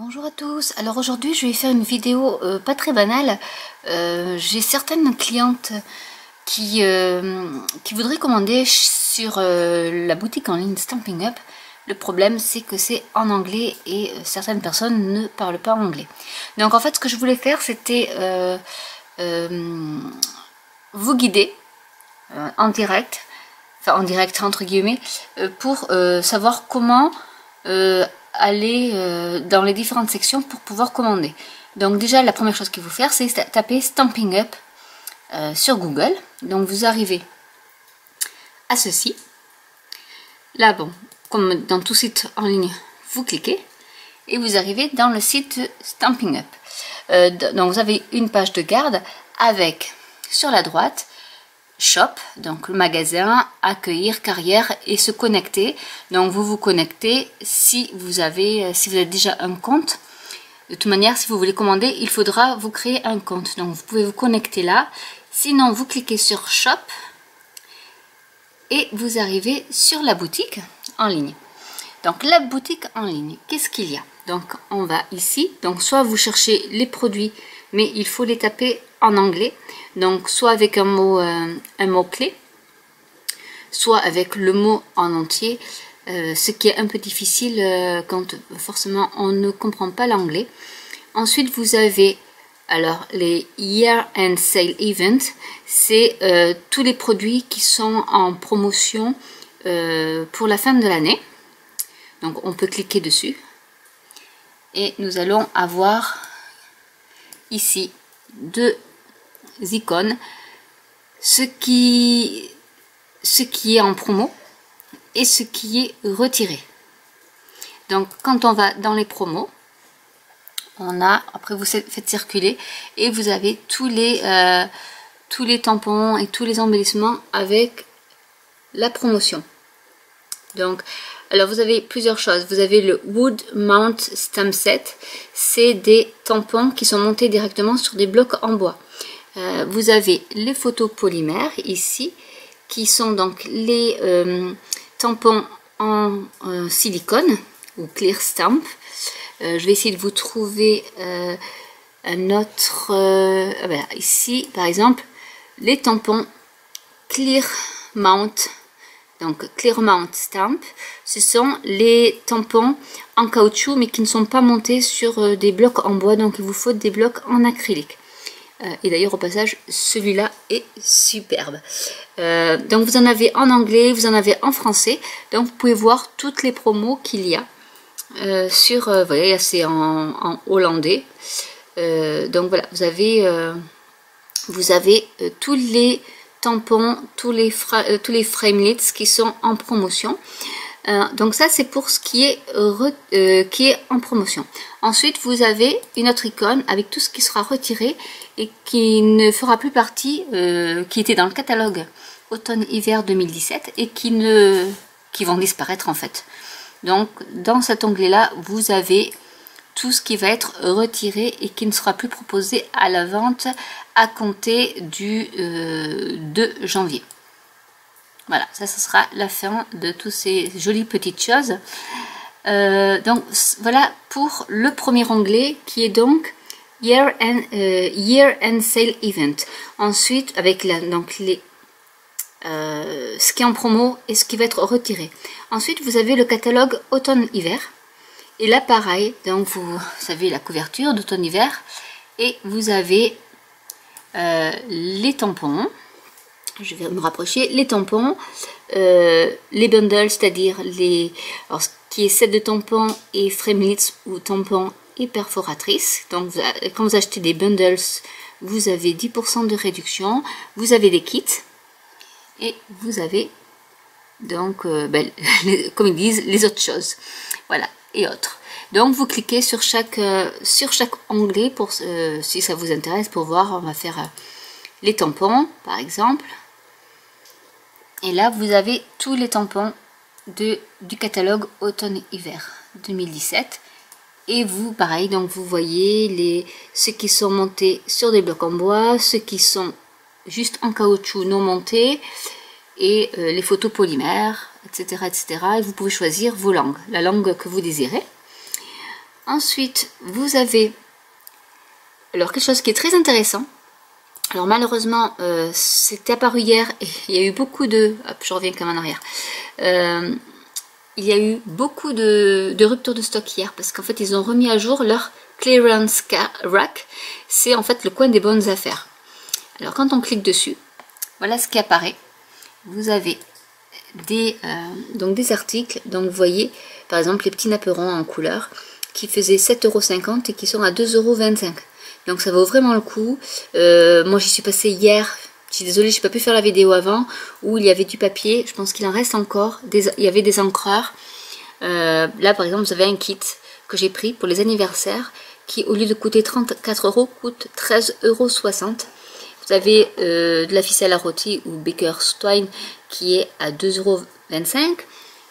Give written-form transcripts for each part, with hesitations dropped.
Bonjour à tous, alors aujourd'hui je vais faire une vidéo pas très banale. J'ai certaines clientes qui voudraient commander sur la boutique en ligne Stampin' Up. Le problème c'est que c'est en anglais et certaines personnes ne parlent pas anglais. Donc en fait ce que je voulais faire c'était vous guider en direct, enfin en direct entre guillemets, pour savoir comment aller dans les différentes sections pour pouvoir commander. Donc déjà la première chose qu'il faut faire c'est taper Stampin' Up sur Google. Donc vous arrivez à ceci. Là bon, comme dans tout site en ligne, vous cliquez et vous arrivez dans le site Stampin' Up. Donc vous avez une page de garde avec sur la droite Shop, donc le magasin, accueillir, carrière et se connecter. Donc vous vous connectez si vous avez déjà un compte. De toute manière, si vous voulez commander, il faudra vous créer un compte. Donc vous pouvez vous connecter là. Sinon, vous cliquez sur Shop et vous arrivez sur la boutique en ligne. Donc la boutique en ligne, qu'est-ce qu'il y a? Donc on va ici. Donc soit vous cherchez les produits, mais il faut les taper en anglais, donc soit avec un mot clé, soit avec le mot en entier, ce qui est un peu difficile quand forcément on ne comprend pas l'anglais. Ensuite vous avez alors les Year End Sale Event, c'est tous les produits qui sont en promotion pour la fin de l'année. Donc on peut cliquer dessus et nous allons avoir ici deux icônes, ce qui est en promo et ce qui est retiré. Donc quand on va dans les promos, on a, après vous faites circuler et vous avez tous les tampons et tous les embellissements avec la promotion. Donc alors vous avez plusieurs choses. Vous avez le Wood Mount Stamp Set, c'est des tampons qui sont montés directement sur des blocs en bois. Vous avez les photos polymères ici, qui sont donc les tampons en silicone ou clear stamp. Je vais essayer de vous trouver un autre. Voilà, ici par exemple, les tampons clear mount. Donc Clear Mount Stamp, ce sont les tampons en caoutchouc mais qui ne sont pas montés sur des blocs en bois, donc il vous faut des blocs en acrylique. Et d'ailleurs au passage celui-là est superbe. Donc vous en avez en anglais, vous en avez en français, donc vous pouvez voir toutes les promos qu'il y a sur, vous voyez c'est en hollandais. Donc voilà, vous avez tous les tampons, tous les framelits qui sont en promotion. Donc ça c'est pour ce qui est en promotion. Ensuite vous avez une autre icône avec tout ce qui sera retiré et qui ne fera plus partie, qui était dans le catalogue automne-hiver 2017 et qui vont disparaître en fait. Donc dans cet onglet là vous avez tout ce qui va être retiré et qui ne sera plus proposé à la vente à compter du 2 janvier. Voilà, ça ce sera la fin de toutes ces jolies petites choses. Donc voilà pour le premier onglet qui est donc Year End Sale Event. Ensuite avec ce qui est en promo et ce qui va être retiré. Ensuite vous avez le catalogue automne-hiver. Et là pareil, donc vous savez la couverture d'automne-hiver et vous avez les tampons. Je vais me rapprocher, les tampons, les bundles, c'est-à-dire alors, ce qui est set de tampons et framelits ou tampons et perforatrices. Donc quand vous achetez des bundles, vous avez 10% de réduction. Vous avez des kits et vous avez donc, comme ils disent, les autres choses. Voilà, et autres. Donc vous cliquez sur chaque onglet pour si ça vous intéresse pour voir. On va faire les tampons par exemple. Et là, vous avez tous les tampons du catalogue automne-hiver 2017. Et vous, pareil, donc vous voyez ceux qui sont montés sur des blocs en bois, ceux qui sont juste en caoutchouc non montés, et les photos polymères, etc., etc. Et vous pouvez choisir vos langues, la langue que vous désirez. Ensuite, vous avez alors quelque chose qui est très intéressant. Alors malheureusement, c'était apparu hier et il y a eu beaucoup de... Hop, je reviens quand même en arrière. Il y a eu beaucoup de ruptures de stock hier parce qu'en fait, ils ont remis à jour leur clearance rack. C'est en fait le coin des bonnes affaires. Alors quand on clique dessus, voilà ce qui apparaît. Vous avez donc des articles. Donc vous voyez, par exemple, les petits napperons en couleur qui faisaient 7,50 € et qui sont à 2,25 €. Donc ça vaut vraiment le coup. Moi j'y suis passée hier. Je suis désolée, j'ai pas pu faire la vidéo avant. Où il y avait du papier. Je pense qu'il en reste encore. Il y avait des encreurs. Là par exemple, vous avez un kit que j'ai pris pour les anniversaires qui au lieu de coûter 34 € coûte 13,60 €. Vous avez de la ficelle à rôti ou Baker's-Twine qui est à 2,25 €.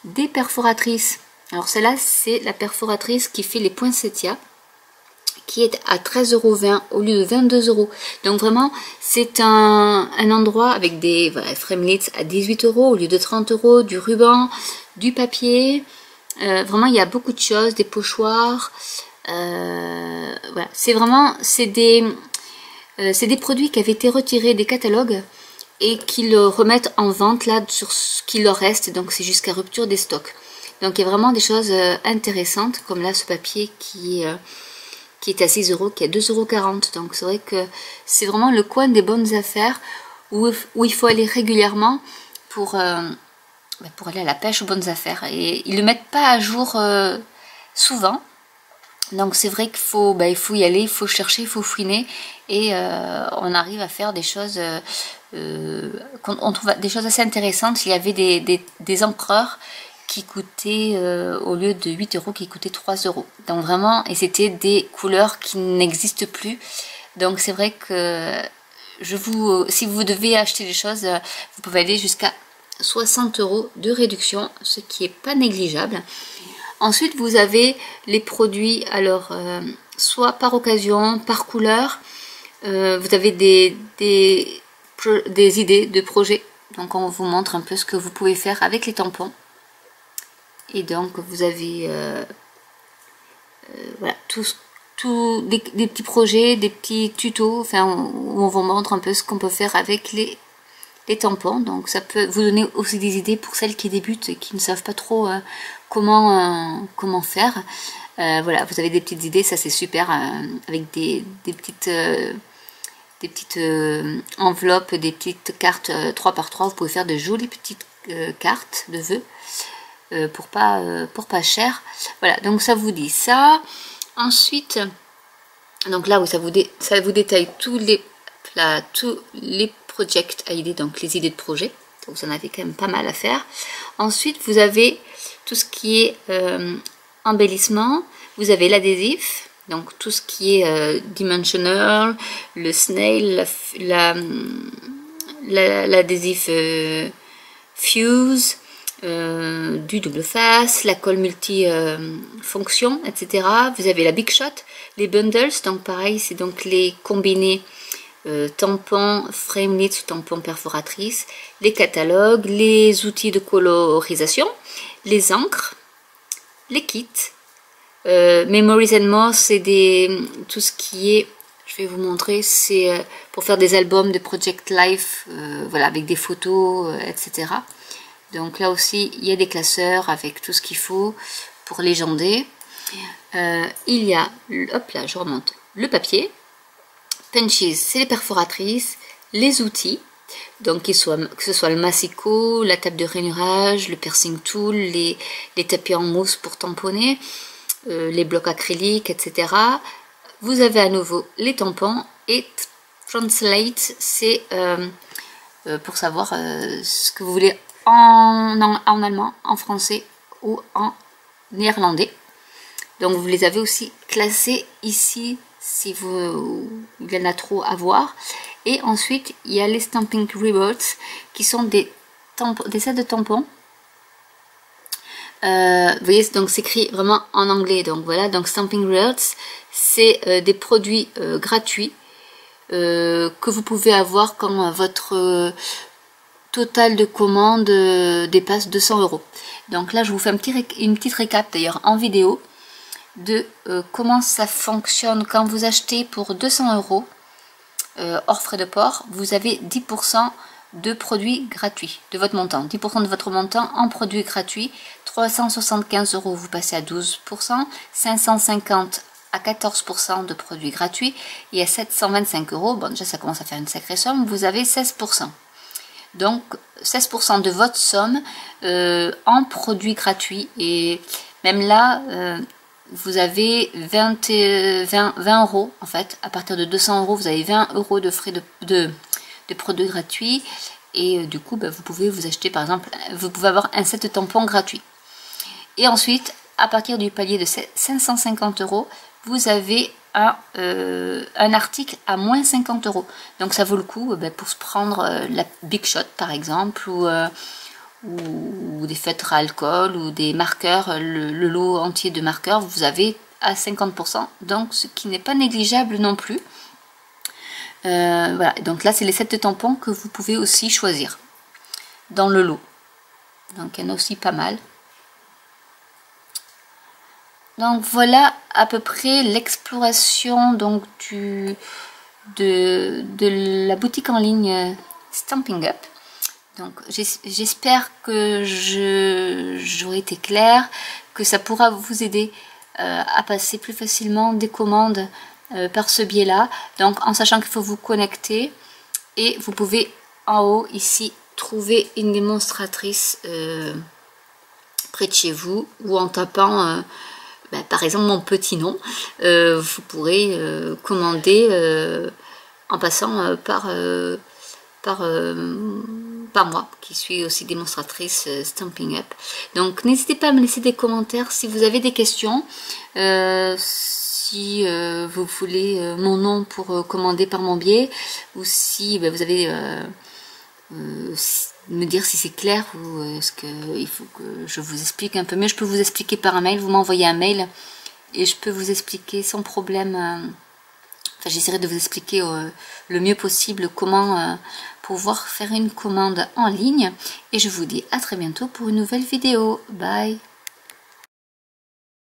Des perforatrices. Alors celle-là, c'est la perforatrice qui fait les poinsettias, qui est à 13,20 € au lieu de 22 €. Donc vraiment, c'est un endroit avec des framelits à 18 € au lieu de 30 €, du ruban, du papier. Vraiment, il y a beaucoup de choses, des pochoirs. Voilà, c'est des produits qui avaient été retirés des catalogues et qu'ils remettent en vente là sur ce qu'il leur reste. Donc c'est jusqu'à rupture des stocks. Donc il y a vraiment des choses intéressantes, comme là ce papier qui est à 6 €, qui est à 2,40 €. Donc c'est vrai que c'est vraiment le coin des bonnes affaires où il faut aller régulièrement pour aller à la pêche aux bonnes affaires. Et ils ne le mettent pas à jour souvent. Donc c'est vrai qu'il faut, il faut y aller, il faut chercher, il faut fouiner. Et on arrive à faire des choses, on trouve des choses assez intéressantes. Il y avait des encreurs qui coûtaient, au lieu de 8 €, qui coûtaient 3 €. Donc vraiment, et c'était des couleurs qui n'existent plus. Donc c'est vrai que si vous devez acheter des choses, vous pouvez aller jusqu'à 60 € de réduction, ce qui n'est pas négligeable. Ensuite, vous avez les produits, alors soit par occasion, par couleur. Vous avez des idées de projets. Donc on vous montre un peu ce que vous pouvez faire avec les tampons. Et donc vous avez voilà, des petits projets, des petits tutos, enfin où on vous montre un peu ce qu'on peut faire avec les tampons. Donc ça peut vous donner aussi des idées pour celles qui débutent et qui ne savent pas trop comment faire. Voilà, vous avez des petites idées, ça c'est super, avec des petites enveloppes, des petites cartes 3 par 3. Vous pouvez faire de jolies petites cartes de vœux. Pour pas cher. Voilà, donc ça vous dit ça. Ensuite, donc là où ça vous détaille tous les project idées, donc les idées de projet. Donc vous en avez quand même pas mal à faire. Ensuite, vous avez tout ce qui est embellissement. Vous avez l'adhésif, donc tout ce qui est dimensional, le snail, l'adhésif fuse, du double face, la colle multi-fonction, etc. Vous avez la Big Shot, les bundles, donc pareil, c'est donc les combinés tampons, framelits, tampons perforatrices, les catalogues, les outils de colorisation, les encres, les kits, Memories and More, c'est tout ce qui est, je vais vous montrer, c'est pour faire des albums de Project Life, voilà, avec des photos, etc. Donc là aussi, il y a des classeurs avec tout ce qu'il faut pour légender. Il y a, hop là, je remonte, le papier. Punches, c'est les perforatrices, les outils. Donc que ce soit le massicot, la table de rainurage, le piercing tool, les tapis en mousse pour tamponner, les blocs acryliques, etc. Vous avez à nouveau les tampons et Translate, c'est pour savoir ce que vous voulez en allemand, en français ou en néerlandais. Donc vous les avez aussi classés ici si il y en a trop à voir. Et ensuite il y a les Stamping Rewards qui sont des sets de tampons. Vous voyez, donc c'est écrit vraiment en anglais. Donc voilà, donc Stamping Rewards, c'est des produits gratuits que vous pouvez avoir quand votre total de commande dépasse 200 €. Donc là, je vous fais une petite récap d'ailleurs en vidéo. de comment ça fonctionne. Quand vous achetez pour 200 € hors frais de port, vous avez 10% de produits gratuits de votre montant, 10% de votre montant en produits gratuits. 375 €, vous passez à 12%, 550 à 14% de produits gratuits, et à 725 €, bon déjà ça commence à faire une sacrée somme, vous avez 16%. Donc 16% de votre somme en produits gratuits, et même là vous avez 20 € en fait. À partir de 200 €, vous avez 20 € de frais de produits gratuits, et du coup vous pouvez vous acheter, par exemple, vous pouvez avoir un set de tampons gratuit. Et ensuite, à partir du palier de 550 €, vous avez un article à moins 50 €. Donc ça vaut le coup pour se prendre la Big Shot par exemple, ou des feutres à alcool, ou des marqueurs, le lot entier de marqueurs, vous avez à 50%, donc ce qui n'est pas négligeable non plus. Voilà, donc là c'est les sets de tampons que vous pouvez aussi choisir dans le lot. Donc il y en a aussi pas mal. Donc voilà à peu près l'exploration donc de la boutique en ligne Stampin' Up. Donc j'espère que j'aurai été claire, que ça pourra vous aider à passer plus facilement des commandes par ce biais-là. Donc en sachant qu'il faut vous connecter, et vous pouvez en haut ici trouver une démonstratrice près de chez vous, ou en tapant par exemple mon petit nom, vous pourrez commander en passant par moi, qui suis aussi démonstratrice Stampin' Up. Donc n'hésitez pas à me laisser des commentaires si vous avez des questions, si vous voulez mon nom pour commander par mon biais, ou si vous avez me dire si c'est clair, ou est-ce qu'il faut que je vous explique un peu mieux. Je peux vous expliquer par un mail, vous m'envoyez un mail et je peux vous expliquer sans problème. Enfin, j'essaierai de vous expliquer le mieux possible comment pouvoir faire une commande en ligne, et je vous dis à très bientôt pour une nouvelle vidéo. Bye.